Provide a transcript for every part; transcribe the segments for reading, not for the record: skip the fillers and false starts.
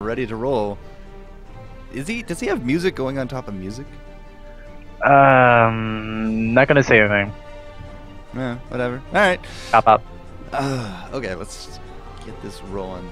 ready to roll. Does he have music going on top of music? Not gonna say anything. Yeah, whatever. All right. Pop up. Okay, let's get this rolling.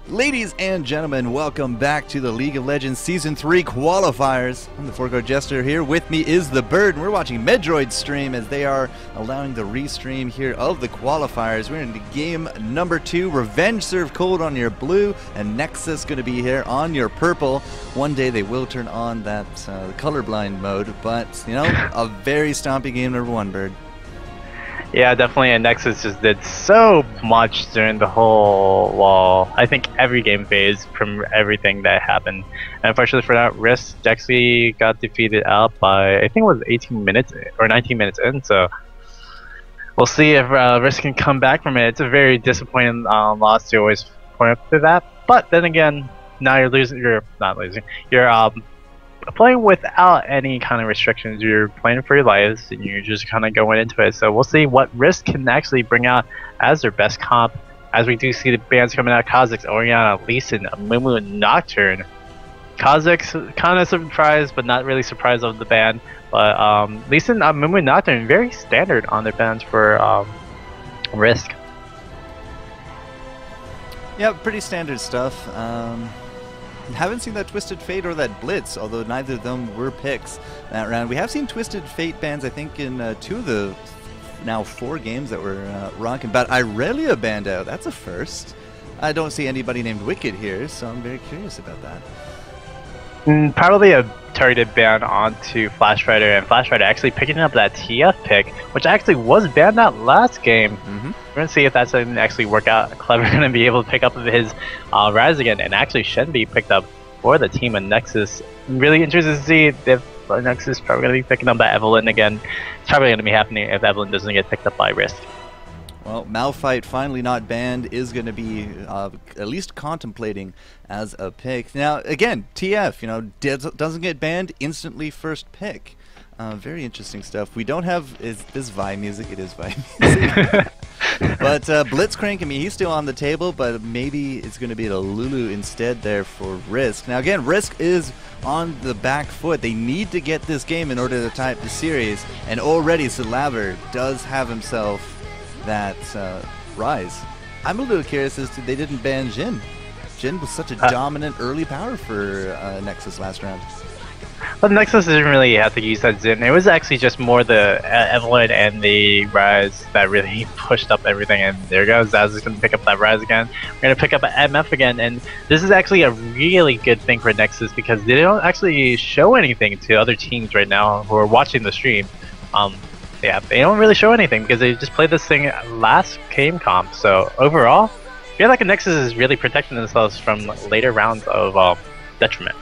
Ladies and gentlemen, welcome back to the League of Legends Season 3 Qualifiers. I'm the FourCourtJester. Here with me is the Bird, and we're watching Medroid stream as they are allowing the restream here of the Qualifiers. We're into game number 2. Revenge serve cold on your blue, and Nexus going to be here on your purple. One day they will turn on that colorblind mode, but, you know, a very stompy game number 1, Bird. Yeah, definitely, and Nexus just did so much during the whole, well, I think every game phase from everything that happened. And unfortunately for that, Risk actually got defeated out by, I think it was 18 minutes or 19 minutes in, so we'll see if Risk can come back from it. It's a very disappointing loss to always point up to that, but then again, now you're not losing, you're playing without any kind of restrictions. You're playing for your lives and you're just kind of going into it. So we'll see what Risk can actually bring out as their best comp, as we do see the bands coming out. Kha'Zix, Orianna, Lee Sin, Mumu, Nocturne. Kha'Zix kind of surprised, but not really surprised of the ban. But Lee Sin, Mumu, Nocturne, very standard on their bands for Risk. Yeah, pretty standard stuff. Haven't seen that Twisted Fate or that Blitz, although neither of them were picks that round. We have seen Twisted Fate bans, I think, in 2 of the now 4 games that we're rocking. But Irelia banned out. That's a first. I don't see anybody named Wicked here, so I'm very curious about that. Probably a targeted ban onto Flash Rider, and Flash Rider actually picking up that TF pick, which actually was banned that last game. We're going to see if that's going to actually work out. Clever going to be able to pick up his Rise again, and actually should be picked up for the team of Nexus. Really interested to see if Nexus is probably going to be picking up that Evelyn again. It's probably going to be happening if Evelyn doesn't get picked up by Risk. Well, Malphite, finally not banned, is going to be at least contemplating as a pick. Now, again, TF, you know, doesn't get banned, instantly first pick. Very interesting stuff. We don't have this Vi music. It is Vi music. But Blitzcrank, I mean, he's still on the table, but maybe it's going to be the Lulu instead there for Risk. Now, again, Risk is on the back foot. They need to get this game in order to tie up the series, and already Salaver does have himself that Rise. I'm a little curious as to they didn't ban Jhin. Jhin was such a dominant early power for Nexus last round. But Nexus didn't really have to use that Jhin. It was actually just more the Evelyn and the Rise that really pushed up everything. And there goes Zaz is going to pick up that Rise again. We're going to pick up an MF again. And this is actually a really good thing for Nexus because they don't actually show anything to other teams right now who are watching the stream. Yeah, they don't really show anything because they just played this thing last game comp. So overall, I feel like Nexus is really protecting themselves from later rounds of detriment.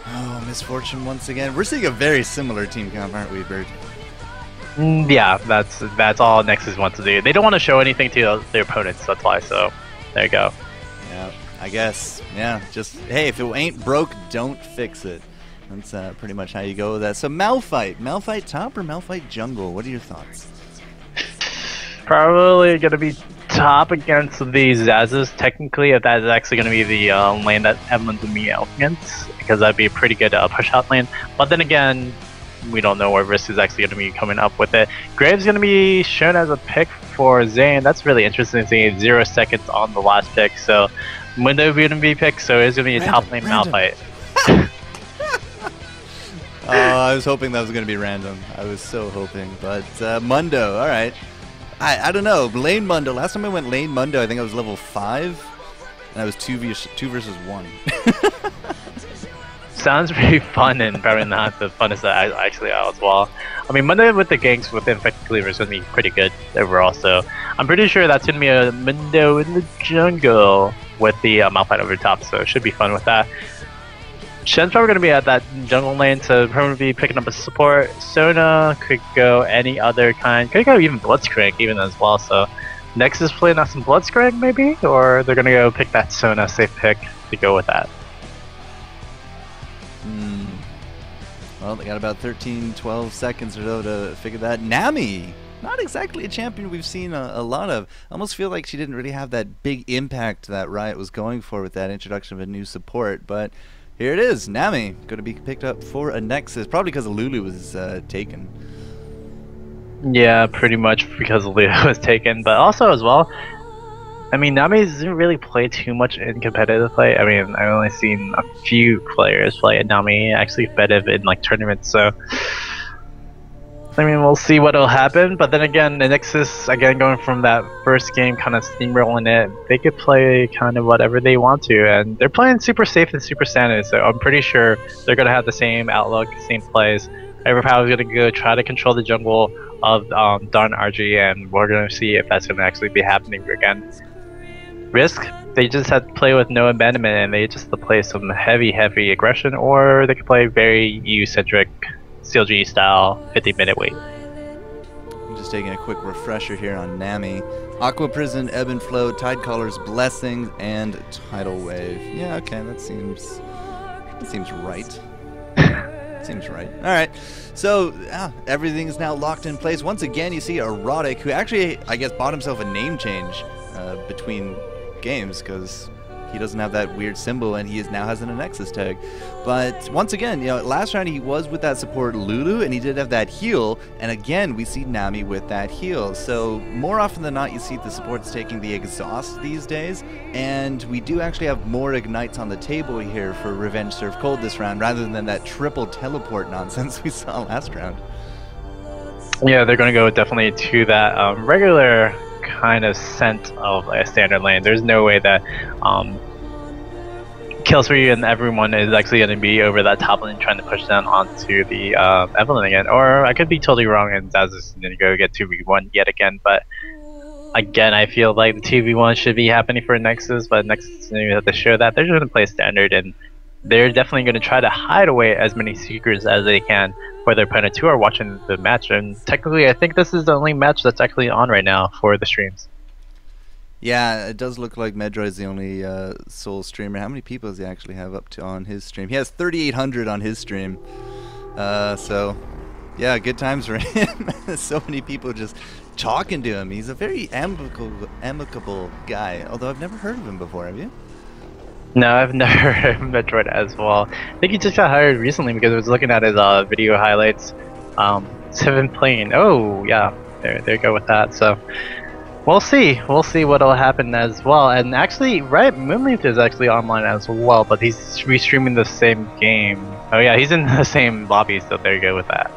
Oh, misfortune once again. We're seeing a very similar team comp, aren't we, Bird? Yeah, that's all Nexus wants to do. They don't want to show anything to their opponents, that's why, so there you go. Yeah, I guess. Yeah, just, hey, if it ain't broke, don't fix it. That's pretty much how you go with that. So Malphite top or Malphite jungle? What are your thoughts? Probably going to be top against the Zazas, technically, if that is actually going to be the lane that Evelyn's going to be out against, because that'd be a pretty good push-out lane. But then again, we don't know where Risk is actually going to be coming up with it. Graves going to be shown as a pick for Zayn. That's really interesting, seeing 0 seconds on the last pick. So Mundo going to be picked, so it's going to be a top lane Malphite. I was hoping that was going to be random. I was so hoping. But Mundo, all right. I don't know. Lane Mundo. Last time I went Lane Mundo, I think I was level 5. And I was 2 versus 1. Sounds pretty fun and probably not the funnest that I actually are as well. I mean, Mundo with the ganks with Infected Cleaver is going to be pretty good overall. So I'm pretty sure that's going to be a Mundo in the jungle with the Malphite over top. So it should be fun with that. Shen's probably going to be at that jungle lane, so probably be picking up a support. Sona could go any other kind. Could go even Blitzcrank even as well. So Nexus playing out some Blitzcrank maybe? Or they're going to go pick that Sona safe pick to go with that. Well, they got about 13, 12 seconds or so to figure that. Nami! not exactly a champion we've seen a lot of. I almost feel like she didn't really have that big impact that Riot was going for with that introduction of a new support, but here it is, Nami, going to be picked up for a Nexus, probably because Lulu was taken. Yeah, pretty much because Lulu was taken, but also as well, I mean, Nami doesn't really play too much in competitive play. I mean, I've only seen a few players play Nami actually competitive in like tournaments, so I mean, we'll see what'll happen. But then again, the Nexus, again, going from that first game, kind of steamrolling it, they could play kind of whatever they want to, and they're playing super safe and super standard, so I'm pretty sure they're gonna have the same outlook, same plays. Overpower is gonna go try to control the jungle of Dawn RG, and we're gonna see if that's gonna actually be happening again. Risk, they just had to play with no abandonment, and they just have to play some heavy aggression, or they could play very EU-centric CLG style 50-minute wait. I'm just taking a quick refresher here on Nami. Aqua Prison, Ebb and Flow, Tidecaller's Blessing, and Tidal Wave. Yeah, okay, that seems right. Seems right. Alright, so everything is now locked in place. Once again, you see Erotic, who actually, I guess, bought himself a name change between games, because he doesn't have that weird symbol, and he now has an Nexus tag. But once again, you know, last round he was with that support Lulu, and he did have that heal, and again we see Nami with that heal. So more often than not, you see the supports taking the exhaust these days, and we do actually have more ignites on the table here for Revenge Serve Cold this round, rather than that triple teleport nonsense we saw last round. Yeah, they're going to go definitely to that regular kind of scent of a standard lane. There's no way that Kill3 and everyone is actually going to be over that top lane trying to push down onto the Evelynn again. Or I could be totally wrong and Zaz is going to go get 2v1 yet again, but again, I feel like the 2v1 should be happening for Nexus, but Nexus is going to have to show that they're going to play standard, and they're definitely going to try to hide away as many secrets as they can for their opponents who are watching the match. And technically, I think this is the only match that's actually on right now for the streams. Yeah, it does look like Medroid is the only sole streamer. How many people does he actually have up to on his stream? He has 3,800 on his stream. So, yeah, good times for him. So many people just talking to him. He's a very amicable guy, although I've never heard of him before. Have you? No, I've never heard of Metroid as well. I think he just got hired recently because I was looking at his video highlights. 7 playing. Oh, yeah, there you go with that. So we'll see what'll happen as well. And actually, Riot Moonleaf is actually online as well, but he's restreaming the same game. Oh yeah, he's in the same lobby, so there you go with that.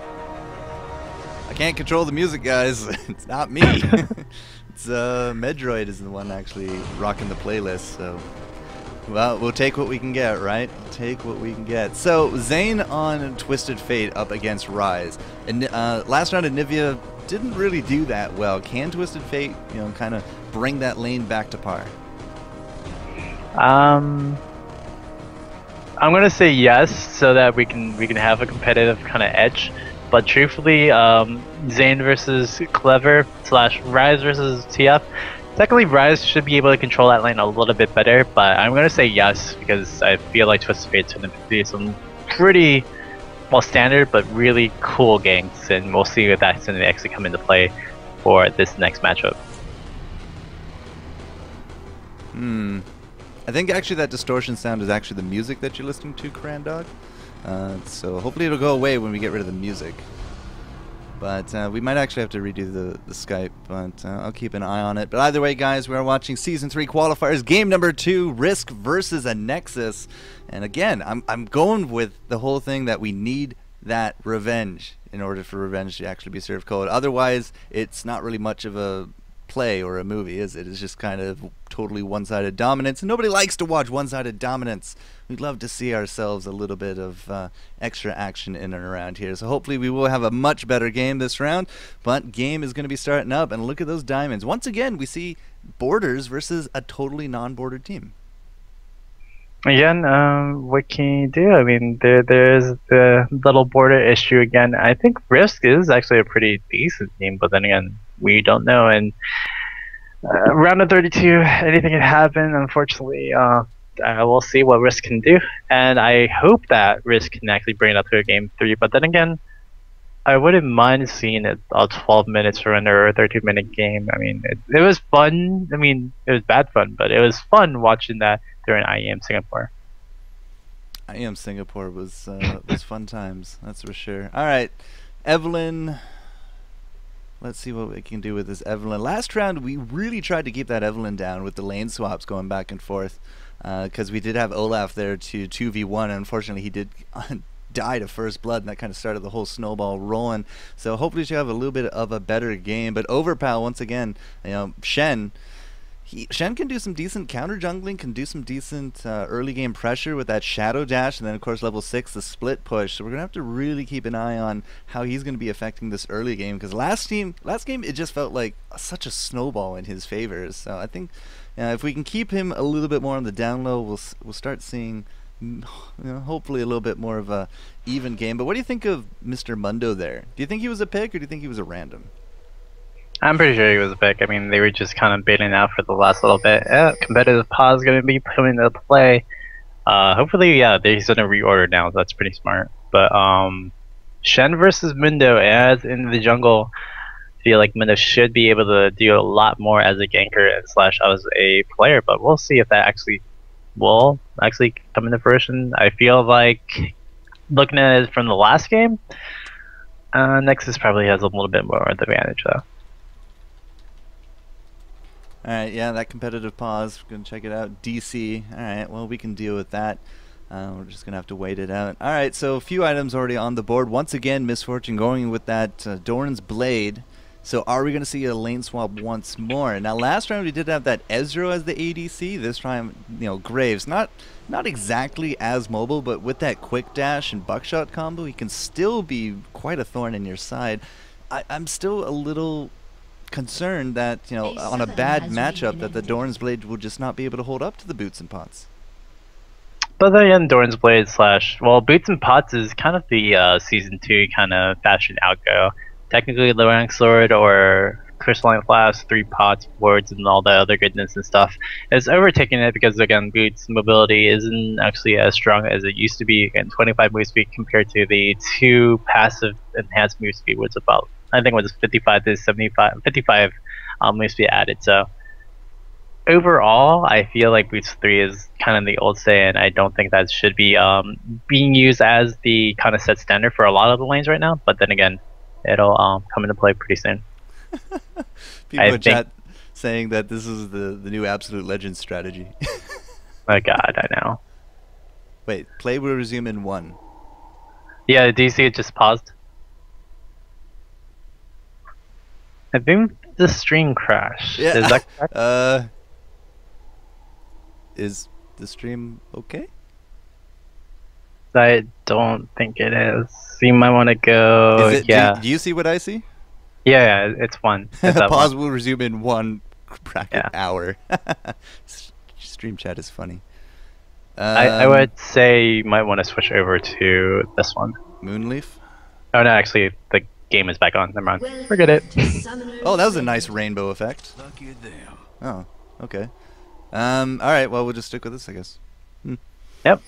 I can't control the music, guys. It's not me. It's Medroid is the one actually rocking the playlist. So. Well, we'll take what we can get, right? Take what we can get. So, Zane on Twisted Fate up against Rise. And last round, Anivia didn't really do that well. Can Twisted Fate, you know, kind of bring that lane back to par? I'm gonna say yes, so that we can have a competitive kind of edge. But truthfully, Zane versus Clever / Rise versus TF. Technically, Rise should be able to control that lane a little bit better, but I'm going to say yes, because I feel like Twisted Fate's going to be some pretty, well, standard, but really cool ganks, and we'll see if that's going to actually come into play for this next matchup. I think actually that distortion sound is actually the music that you're listening to, Crandog. So hopefully it'll go away when we get rid of the music. But we might actually have to redo the Skype, but I'll keep an eye on it. But either way, guys, we are watching Season 3 Qualifiers, Game number 2, Risk versus a Nexus. And again, I'm going with the whole thing that we need that revenge in order for revenge to actually be served cold. Otherwise, it's not really much of a play or a movie, is it? It's just kind of totally one-sided dominance, and nobody likes to watch one-sided dominance. We'd love to see ourselves a little bit of extra action in and around here. So hopefully we will have a much better game this round, but game is going to be starting up, and look at those diamonds. Once again, we see borders versus a totally non-bordered team. Again, what can you do? I mean, there's the little border issue again. I think Risk is actually a pretty decent team, but then again, we don't know. And round of 32, anything can happen. Unfortunately, we'll see what Risk can do, and I hope that Risk can actually bring it up to a game 3. But then again, I wouldn't mind seeing it a 12 minutes or under a 13-minute game. I mean, it was fun. I mean, it was bad fun, but it was fun watching that during IEM Singapore. IEM Singapore was fun times, that's for sure. All right, Evelyn. Let's see what we can do with this Evelyn. Last round, we really tried to keep that Evelyn down with the lane swaps going back and forth, because we did have Olaf there to 2v1, and unfortunately he did die to first blood, and that kind of started the whole snowball rolling. So hopefully she'll have a little bit of a better game. But Overpow, once again, you know, Shen can do some decent counter jungling, can do some decent early game pressure with that shadow dash, and then of course level 6 the split push. So we're gonna have to really keep an eye on how he's gonna be affecting this early game, because last game it just felt like such a snowball in his favor. So I think if we can keep him a little bit more on the down low, we'll start seeing, you know, hopefully a little bit more of a even game. But what do you think of Mr. Mundo there? Do you think he was a pick, or do you think he was a random? I'm pretty sure he was a pick. I mean, they were just kind of baiting out for the last little bit. Competitive pause going to be coming into play. Hopefully, yeah, he's going to reorder now. That's pretty smart. But Shen versus Mundo as in the jungle. I feel like Mundo should be able to do a lot more as a ganker and / as a player. But we'll see if that actually will come into fruition. I feel like, looking at it from the last game, Nexus probably has a little bit more advantage though. Alright, yeah, that competitive pause. We're going to check it out. DC. Alright, well, we can deal with that. We're just going to have to wait it out. Alright, so a few items already on the board. Once again, Misfortune going with that Doran's Blade. So are we going to see a lane swap once more? Now, last round we did have that Ezreal as the ADC. This time, you know, Graves. Not exactly as mobile, but with that quick dash and buckshot combo, he can still be quite a thorn in your side. I'm still a little concerned that, you know, on a bad matchup, that the Doran's Blade will just not be able to hold up to the boots and pots. But then again, Doran's Blade / well, boots and pots is kind of the season 2 kind of fashion outgo. Technically, low rank sword or crystalline flask, 3 pots, wards, and all the other goodness and stuff is overtaking it, because again, boots mobility isn't actually as strong as it used to be. Again, 25 move speed compared to the 2 passive enhanced move speed, which is about, I think it was 55 to 75, 55 move speed added. So overall, I feel like Boots 3 is kind of the old saying. I don't think that should be being used as the kind of set standard for a lot of the lanes right now. But then again, it'll come into play pretty soon. People in chat saying that this is the new Absolute Legends strategy. Oh god, I know. Wait, play will resume in 1. Yeah, DC it just paused. I think the stream crashed. Yeah. Is that correct? Is the stream okay? I don't think it is. You might want to go. Yeah. Do you see what I see? Yeah, it's 1. Pause will resume in 1 bracket hour. Stream chat is funny. I would say you might want to switch over to this one. Moonleaf? Oh no, actually the game is back on. Never mind. Forget it. Oh, that was a nice rainbow effect. Oh, okay. Alright, well, we'll just stick with this, I guess. Yep.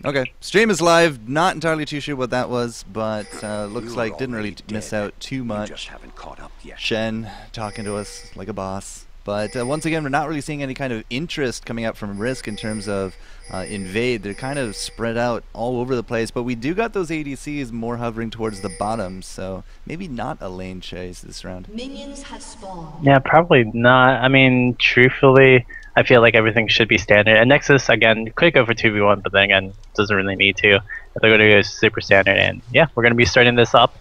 Okay, stream is live. Not entirely too sure what that was, but looks like didn't really miss out too much. Just haven't caught up yet. Shen talking to us like a boss. But once again, we're not really seeing any kind of interest coming out from Risk in terms of invade. They're kind of spread out all over the place, but we do got those ADCs more hovering towards the bottom, so maybe not a lane chase this round. Minions have spawned. Yeah, probably not. I mean, truthfully, I feel like everything should be standard. And Nexus, again, could go for 2v1, but then again, doesn't really need to. If they're going to go super standard, and yeah, we're going to be starting this up.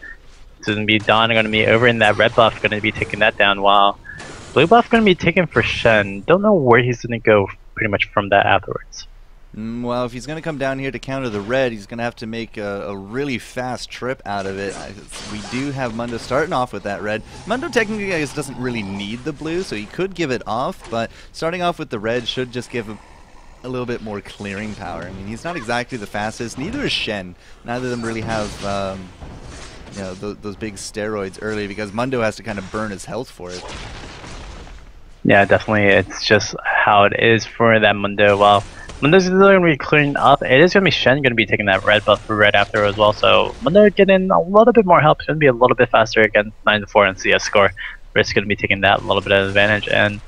It's going to be Dawn, going to be over in that red buff, going to be taking that down, while blue buff going to be taken for Shen. Don't know where he's going to go pretty much from that afterwards. Well, if he's going to come down here to counter the red, he's going to have to make a really fast trip out of it. We do have Mundo starting off with that red. Mundo technically, I guess, doesn't really need the blue, so he could give it off, but starting off with the red should just give him a little bit more clearing power. I mean, he's not exactly the fastest. Neither is Shen. Neither of them really have you know, those big steroids early, because Mundo has to kind of burn his health for it. Yeah, definitely. It's just how it is for that Mundo. Well, Mundo's going to be clearing up. It is going to be Shen going to be taking that red buff for red after as well. So Mundo getting a little bit more help. It's going to be a little bit faster against 9-4 and CS score. Risk going to be taking that little bit of advantage. And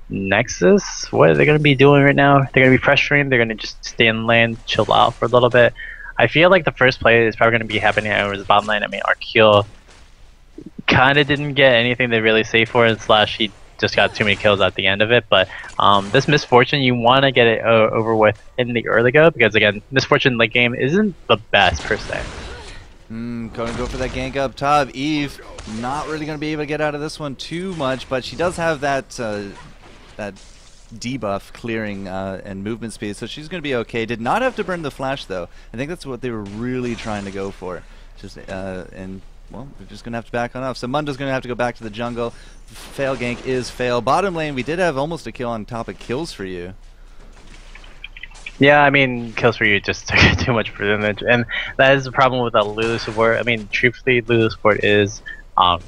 Nexus, what are they going to be doing right now? They're going to be pressuring. They're going to just stay in lane, chill out for a little bit. I feel like the first play is probably going to be happening over the bottom lane. I mean, Arkeal kind of didn't get anything to really save for it, slash he just got too many kills at the end of it. But this Misfortune, you want to get it over with in the early go, because again, Misfortune late game isn't the best per se. Going to go for that gank up top. Eve not really going to be able to get out of this one too much, but she does have that that debuff clearing and movement speed, so she's going to be okay. Did not have to burn the flash though. I think that's what they were really trying to go for. Just and well, we're just going to have to back on off. So Mundo's going to have to go back to the jungle. Fail gank is fail. Bottom lane, we did have almost a kill on top of kills for you. Yeah, I mean, kills for you just took too much percentage, and that is the problem with a Lulu support. I mean, truthfully, Lulu support is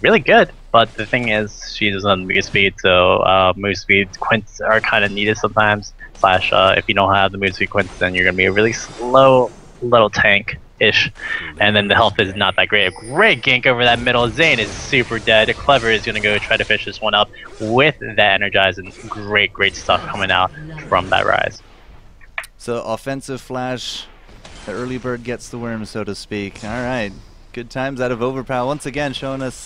really good, but the thing is, she doesn't have move speed, so move speed quints are kind of needed sometimes. Slash, if you don't have the move speed quints, then you're going to be a really slow little tank-ish, and then the health is not that great. A great gank over that middle. Zane is super dead. Clever is going to go try to finish this one up with that energize, and great stuff coming out from that rise. So offensive flash, the early bird gets the worm, so to speak. All right, good times out of Overpower once again, showing us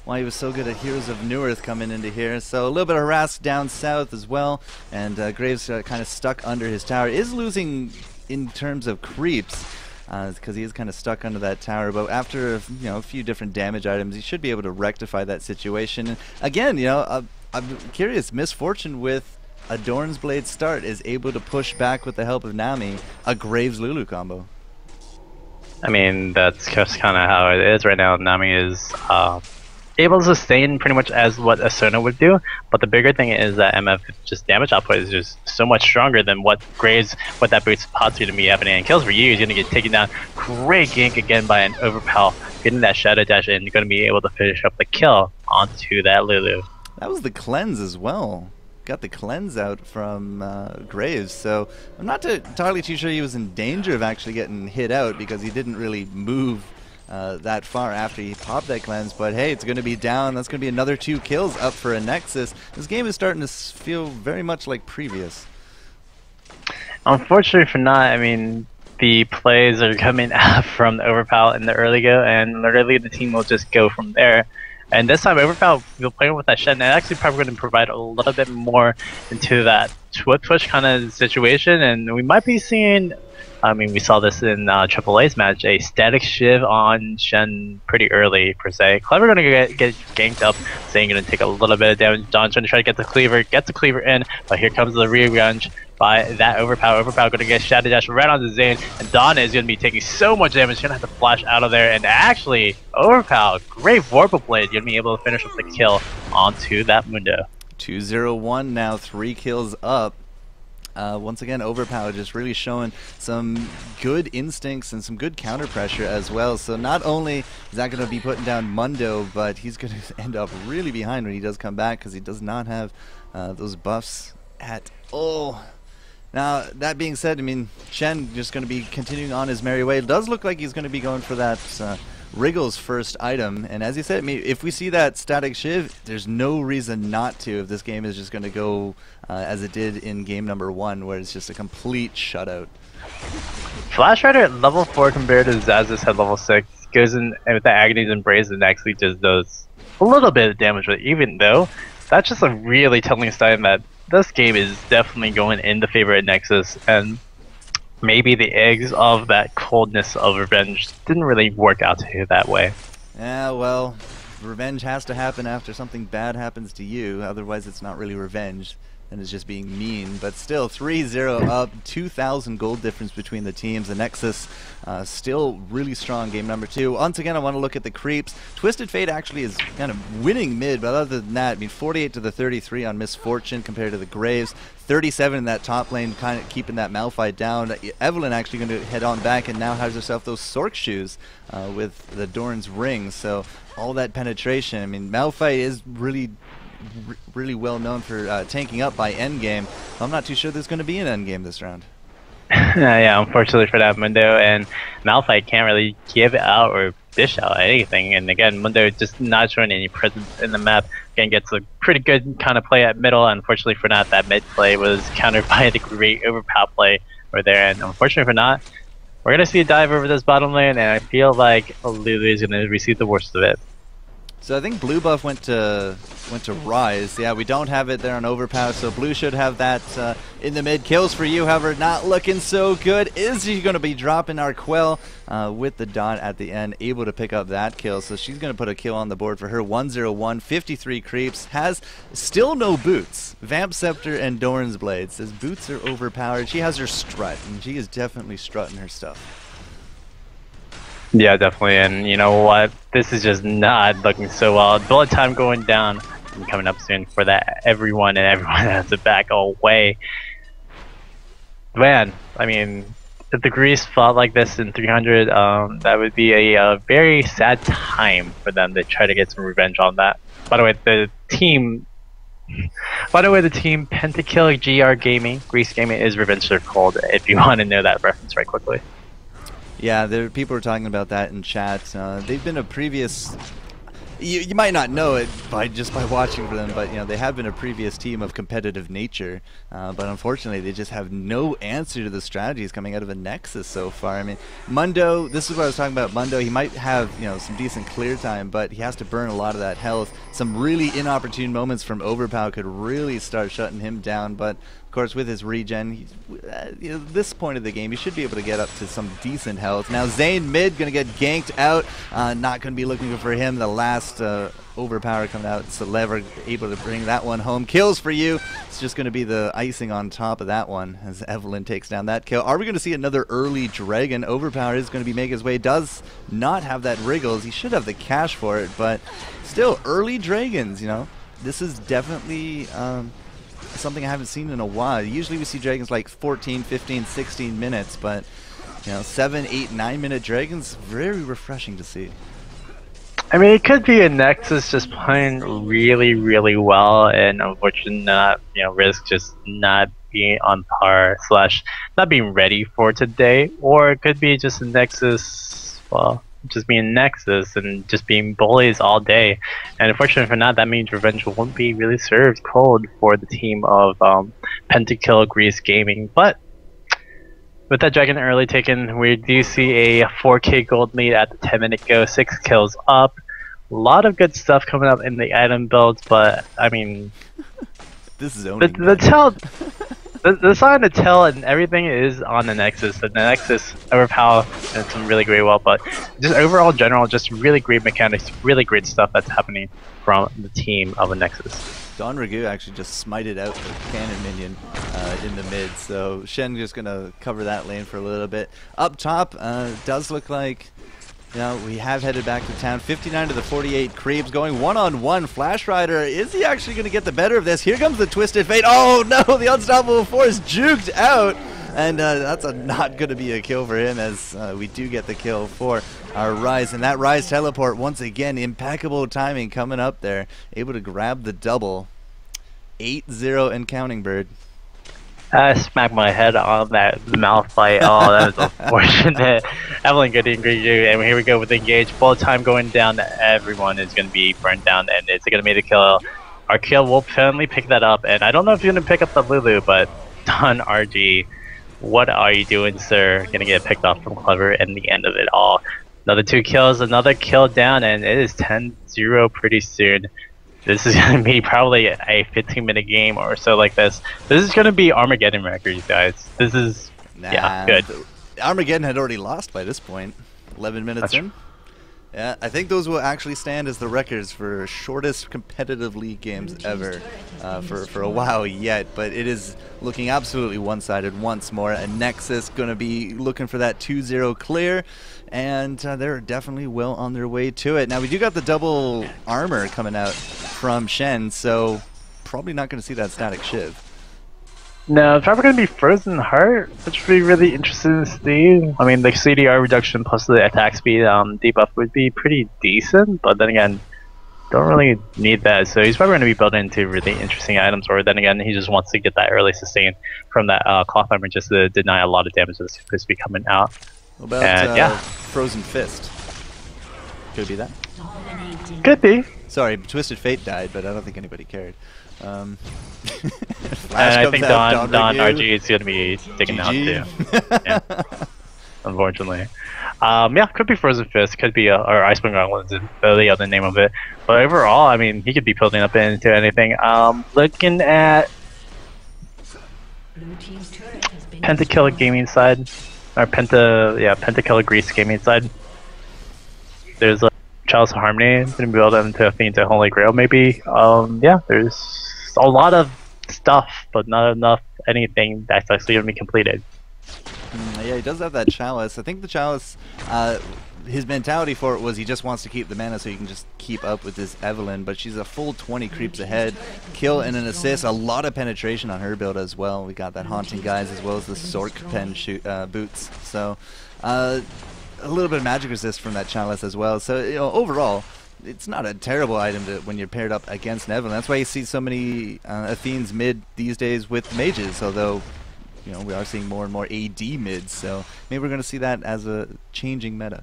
why he was so good at Heroes of Newerth coming into here. So a little bit of harass down south as well, and Graves kind of stuck under his tower. Is losing in terms of creeps, because he is kind of stuck under that tower. But after a few different damage items, he should be able to rectify that situation. And again, I'm curious, Misfortune with a Dorn's Blade start is able to push back with the help of Nami a Graves Lulu combo. I mean, that's just kind of how it is right now. Nami is able to sustain pretty much as what a Sona would do, but the bigger thing is that MF just damage output is just so much stronger than what Graves, what that boost pot's going to be happening. And kills for you is going to get taken down. Great gank again by an Overpower, getting that Shadow Dash in, you're going to be able to finish up the kill onto that Lulu. That was the cleanse as well. Got the cleanse out from Graves, so I'm not entirely too sure he was in danger of actually getting hit out, because he didn't really move that far after he popped that cleanse. But hey, it's going to be down. That's going to be another 2 kills up for a Nexus. This game is starting to feel very much like previous. Unfortunately for not, I mean, the plays are coming out from the Overpower in the early go, and literally the team will just go from there. And this time, Overpower, we're playing with that Shen, and actually probably going to provide a little bit more into that whip push kind of situation. And we might be seeing, I mean, we saw this in AAA's match, a static shiv on Shen pretty early, per se. Clever going to get ganked up, Zane going to take a little bit of damage. Don's trying to try to get the cleaver, gets the cleaver in, but here comes the revenge by that Overpower. Overpower going to get Shadow Dash right onto Zane, and Dawn is going to be taking so much damage. She's going to have to flash out of there, and actually, Overpower, great Vorpal Blade, going to be able to finish up the kill onto that Mundo. 2-0-1 now, 3 kills up. Once again, Overpower just really showing some good instincts and some good counter pressure as well. So not only is that going to be putting down Mundo, but he's going to end up really behind when he does come back, because he does not have those buffs at all. Now, that being said, I mean, Shen just going to be continuing on his merry way. It does look like he's going to be going for that Wriggle's first item. And as you said, I mean, if we see that static shiv, there's no reason not to, if this game is just going to go as it did in game number 1, where it's just a complete shutout. Flash Rider at level 4 compared to Zaz's at level 6 goes in with the Agony's Embrace and actually just does a little bit of damage, but even though, that's just a really telling sign that this game is definitely going in the favor of Nexus, and maybe the eggs of that coldness of revenge didn't really work out to you that way. Yeah, well, revenge has to happen after something bad happens to you, otherwise it's not really revenge, and it's just being mean. But still, 3-0 up, 2,000 gold difference between the teams. The Nexus still really strong game number 2. Once again, I want to look at the creeps. Twisted Fate actually is kind of winning mid, but other than that, I mean, 48 to the 33 on Misfortune compared to the Graves. 37 in that top lane, kind of keeping that Malphite down. Evelyn actually going to head on back and now has herself those Sork shoes with the Dorn's ring. So all that penetration. I mean, Malphite is really well known for tanking up by endgame. I'm not too sure there's going to be an endgame this round. Yeah, unfortunately for that, Mundo and Malphite can't really give out or dish out anything. And again, Mundo just not showing any presence in the map. Again, gets a pretty good kind of play at middle. Unfortunately for not, that mid play was countered by the great overpower play over there. And unfortunately for not, we're gonna see a dive over this bottom lane, and I feel like Lulu is gonna receive the worst of it. So I think blue buff went to Rise. Yeah, we don't have it there on Overpower, so blue should have that in the mid. Kills for you, however, not looking so good. Is she going to be dropping our Quell with the dot at the end, able to pick up that kill. So she's going to put a kill on the board for her. 101, 53 creeps, has still no boots. Vamp Scepter and Doran's Blade says boots are overpowered. She has her strut, and she is definitely strutting her stuff. Yeah, definitely, and you know what? This is just not looking so well. Bullet time going down and coming up soon for that everyone has to back away. Man, I mean, if the Grease fought like this in 300, that would be a very sad time for them to try to get some revenge on that. By the way, the team Pentakill GR Gaming, Grease Gaming is Revenge Surf Cold, if you want to know that reference right quickly. Yeah, people are talking about that in chat. They've been a previous... You might not know it just by watching for them, but you know they have been a previous team of competitive nature. But unfortunately, they just have no answer to the strategies coming out of a Nexus so far. I mean, Mundo. This is what I was talking about. Mundo. He might have some decent clear time, but he has to burn a lot of that health. Some really inopportune moments from Overpower could really start shutting him down. But of course, with his regen, this point of the game, he should be able to get up to some decent health. Now, Zane mid going to get ganked out. Not going to be looking for him. The last Overpower coming out. Celever able to bring that one home. Kills for you. It's just going to be the icing on top of that one as Evelyn takes down that kill. Are we going to see another early Dragon? Overpower is going to be making his way. Does not have that Wriggles. He should have the cash for it, but still, early Dragons, This is definitely... something I haven't seen in a while. Usually we see dragons like 14, 15, 16 minutes, but 7, 8, 9 minute dragons, very refreshing to see. I mean, it could be a Nexus just playing really, really well, and unfortunately not, Risk just not being on par / not being ready for today, or it could be just a Nexus, well, just being Nexus and just being bullies all day. And unfortunately for that, that means revenge won't be really served cold for the team of Pentakill Grease Gaming. But with that Dragon early taken, we do see a 4k gold lead at the 10-minute go, 6 kills up. A lot of good stuff coming up in the item builds, but I mean, this is owning the sign to tell and everything is on the Nexus. The Nexus overpower and some really great but just overall general, just really great mechanics, really great stuff that's happening from the team of a Nexus. Don Ragu actually just smited out the cannon minion in the mid, so Shen just gonna cover that lane for a little bit. Up top, does look like we have headed back to town. 59 to the 48 creeps going one-on-one. Flash Rider, is he actually going to get the better of this? Here comes the Twisted Fate. Oh no, the Unstoppable Force juked out. And that's not going to be a kill for him, as we do get the kill for our Rise. And that Rise teleport, once again, impeccable timing coming up there. Able to grab the double. 8-0 and counting, Bird. I smacked my head on that Malphite. Oh, that was unfortunate. Evelyn getting great, and here we go with the engage. Bullet time going down. Everyone is going to be burned down, and it's going to make the kill. Our kill will finally pick that up, and I don't know if you're going to pick up the Lulu, but Don RG, what are you doing, sir? Going to get picked off from Clever in the end of it all. Another 2 kills, another kill down, and it is 10-0 pretty soon. This is going to be probably a 15-minute game or so like this. This is going to be Armageddon records, guys. This is, yeah, good. Armageddon had already lost by this point. 11 minutes in. Yeah, I think those will actually stand as the records for shortest competitive league games ever for a while yet. But it is looking absolutely one-sided once more. And Nexus going to be looking for that 2-0 clear. And they're definitely well on their way to it. Now, we do got the double armor coming out from Shen, so probably not going to see that static Shiv. No, it's probably going to be Frozen Heart, which would be really interesting to see. I mean, the CDR reduction plus the attack speed debuff would be pretty decent, but then again, don't really need that. So he's probably going to be building into really interesting items, or then again, he just wants to get that early sustain from that cloth armor just to deny a lot of damage that's supposed to be coming out. What about yeah, Frozen Fist? Could it be that? Could be. Sorry, Twisted Fate died, but I don't think anybody cared. And I think Don RG is going to be taken out too. Yeah. Unfortunately. Yeah, could be Frozen Fist, could be or Icewind Garland is the other name of it. But overall, I mean, he could be building up into anything. Looking at Pentakiller Gaming side, or Pentakiller Grease Gaming side. There's Chalice of Harmony, going to build into a Fiend to Holy Grail maybe. Yeah, there's a lot of stuff, but not enough anything that's actually going to be completed. Yeah, he does have that Chalice. I think the Chalice, his mentality for it was he just wants to keep the mana so he can just keep up with this Evelynn, but she's a full 20 creeps ahead. Kill and an assist, a lot of penetration on her build as well. We got that Haunting Guise as well as the Sork Pen boots. So, a little bit of magic resist from that Chalice as well. So, you know, overall, it's not a terrible item when you're paired up against an Evelynn. That's why you see so many Athenes mid these days with mages, although you know, we are seeing more and more AD mids, so maybe we're going to see that as a changing meta.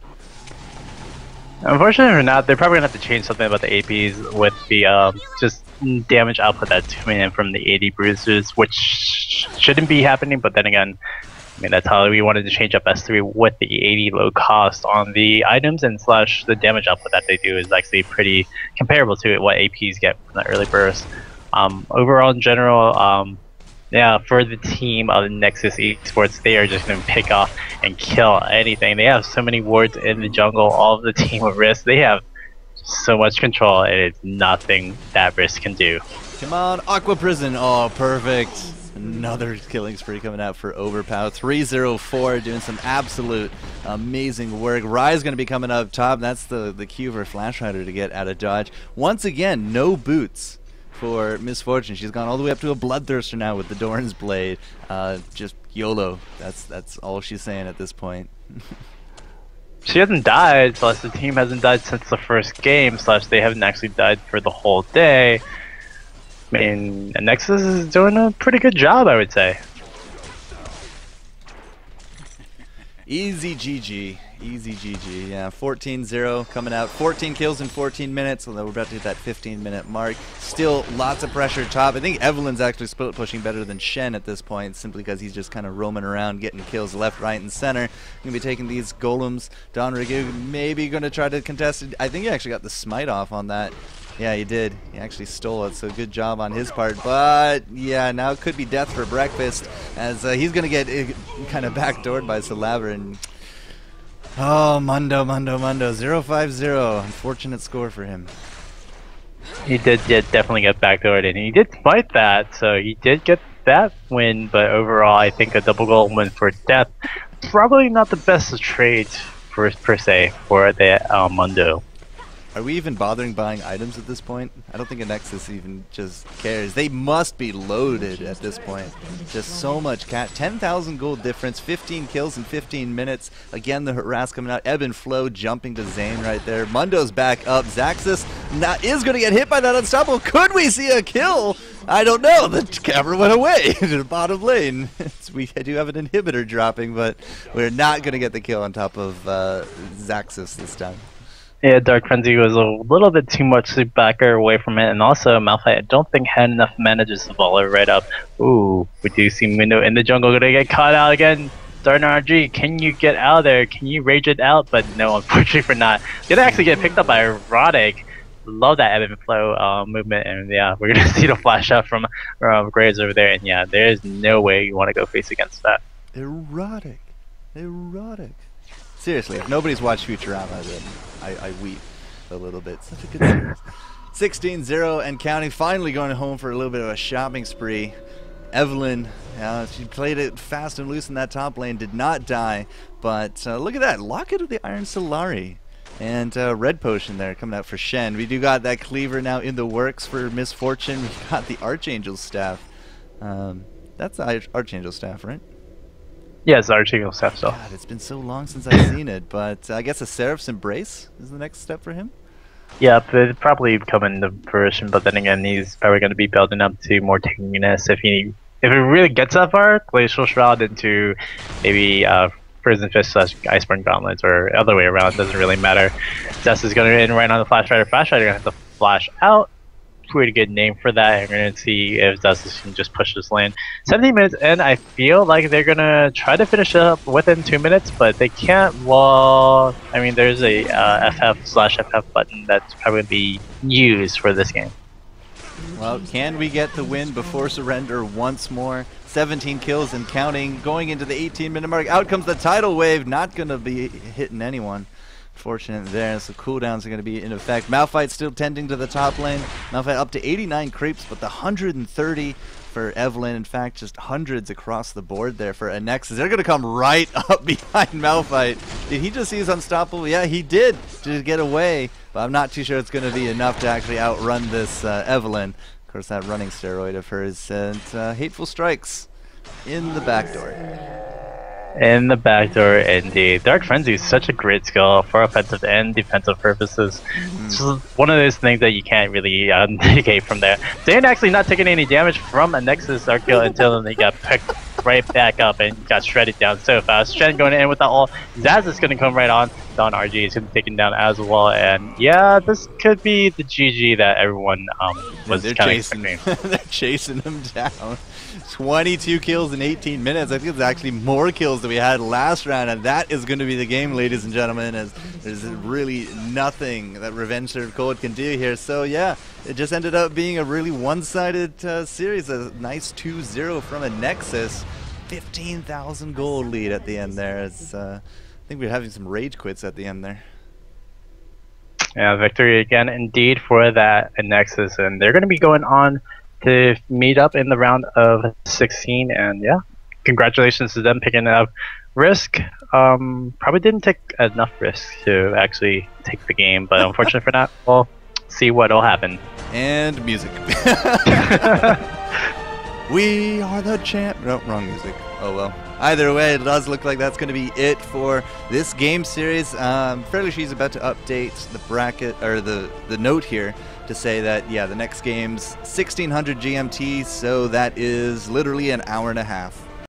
Unfortunately or not, they're probably going to have to change something about the APs with the just damage output that's coming in from the AD bruisers, which shouldn't be happening, but then again, I mean, that's how we wanted to change up S3 with the AD low cost on the items, and slash the damage output that they do is actually pretty comparable to what APs get from the early burst. Overall, in general, yeah, for the team of Nexus Esports, they are just going to pick off and kill anything. They have so many wards in the jungle, all of the team of Risk. They have so much control, and it's nothing that Risk can do. Come on, Aqua Prison. Oh, perfect. Another killing spree coming out for Overpower. 304 doing some absolute amazing work. Rye's going to be coming up top. That's the cue for Flash Rider to get out of dodge. Once again, no boots for Miss Fortune. She's gone all the way up to a Bloodthirster now with the Doran's Blade. Just YOLO. That's all she's saying at this point. She hasn't died, plus the team hasn't died since the first game, slash they haven't actually died for the whole day. I mean, Nexus is doing a pretty good job, I would say. Easy GG. Easy GG. Yeah, 14-0 coming out. 14 kills in 14 minutes, although we're about to hit that 15-minute mark. Still lots of pressure top. I think Evelyn's actually split pushing better than Shen at this point, simply because he's just kind of roaming around, getting kills left, right, and center. Going to be taking these golems. Don Rigu maybe going to try to contest it. I think he actually got the smite off on that. Yeah, he did. He actually stole it, so good job on his part. But, yeah, now it could be death for breakfast, as he's going to get kind of backdoored by Salaver. And oh, Mundo. 0-5-0. Unfortunate score for him. He did definitely get backdoored, and he did fight that, so he did get that win. But overall, I think a double goal win for death, probably not the best of trades per se for the Mundo. Are we even bothering buying items at this point? I don't think a Nexus even just cares. They must be loaded at this point. Just so much cat. 10,000 gold difference, 15 kills in 15 minutes. Again, the harass coming out. Ebb and Flow jumping to Zane right there. Mundo's back up. Zaxxas is going to get hit by that Unstoppable. Could we see a kill? I don't know. The camera went away to the bottom lane. We do have an inhibitor dropping, but we're not going to get the kill on top of Zaxxas this time. Yeah, Dark Frenzy was a little bit too much to back her away from it, and also Malphite I don't think had enough mana just to follow her right up. Ooh, we do see Mundo in the jungle gonna get caught out again. Darn RG, can you get out of there? Can you rage it out? But no, unfortunately for not. Gonna actually get picked up by Erotic. Love that ebb and flow movement, and yeah, we're gonna see the flash out from Graves over there, and yeah, there is no way you want to go face against that. Erotic. Seriously, if nobody's watched Futurama, then I weep a little bit. Such a good series. 16-0 and counting. Finally going home for a little bit of a shopping spree. Evelynn, she played it fast and loose in that top lane, did not die. But look at that, Locket of the Iron Solari. And Red Potion there coming out for Shen. We do got that Cleaver now in the works for Miss Fortune. We got the Archangel's Staff. That's the Archangel's Staff, right? Yes, Archangel's Staff. God, it's been so long since I've seen it, but I guess a Seraph's Embrace is the next step for him. Yep, it'd probably come in the version, but then again, he's probably going to be building up to more tankiness if it really gets that far. Glacial Shroud into maybe Prison Fist / Iceborne Gauntlets, or other way around. It doesn't really matter. Zest is going to in right on the Flash Rider. Flash Rider going to have to flash out. Pretty good name for that. I'm going to see if Zest can just push this lane. 17 minutes in, I feel like they're going to try to finish it up within 2 minutes, but they can't. Well, I mean, there's a FF/FF button that's probably going to be used for this game. Well, can we get the win before surrender once more? 17 kills and counting, going into the 18-minute mark. Out comes the tidal wave, not going to be hitting anyone. Fortunate there, so cooldowns are going to be in effect. Malphite still tending to the top lane. Malphite up to 89 creeps, but the 130 for Evelyn. In fact, just hundreds across the board there for a Nexus. They're going to come right up behind Malphite. Did he just use Unstoppable? Yeah, he did to get away, but I'm not too sure it's going to be enough to actually outrun this Evelyn. Of course, that running steroid of hers. And Hateful Strikes in the back door. In the back door, indeed. Dark Frenzy is such a great skill for offensive and defensive purposes. It's just one of those things that you can't really negate from there. Zane actually not taking any damage from a Nexus Dark kill until he got picked right back up and got shredded down so fast. Shen going in with the ult. Zaz is going to come right on. Don RG is going to take him down as well. And yeah, this could be the GG that everyone was kind of expecting. They're chasing him down. 22 kills in 18 minutes. I think it's actually more kills than we had last round, and that is going to be the game, ladies and gentlemen, as there's really nothing that Revenge Served Cold can do here. So yeah, it just ended up being a really one-sided series. A nice 2-0 from a Nexus. 15,000 gold lead at the end there. It's, I think we're having some rage quits at the end there. Yeah, victory again indeed for that Nexus, and they're going to be going on to meet up in the round of 16, and yeah, congratulations to them picking up Risk. Probably didn't take enough risk to actually take the game, but unfortunately for that, we'll see what'll happen. And music. We are the champ. No, wrong music. Oh well. Either way, it does look like that's going to be it for this game series. Fairly she's about to update the bracket, or the note here, to say that, yeah, the next game's 1600 GMT, so that is literally an hour and a half.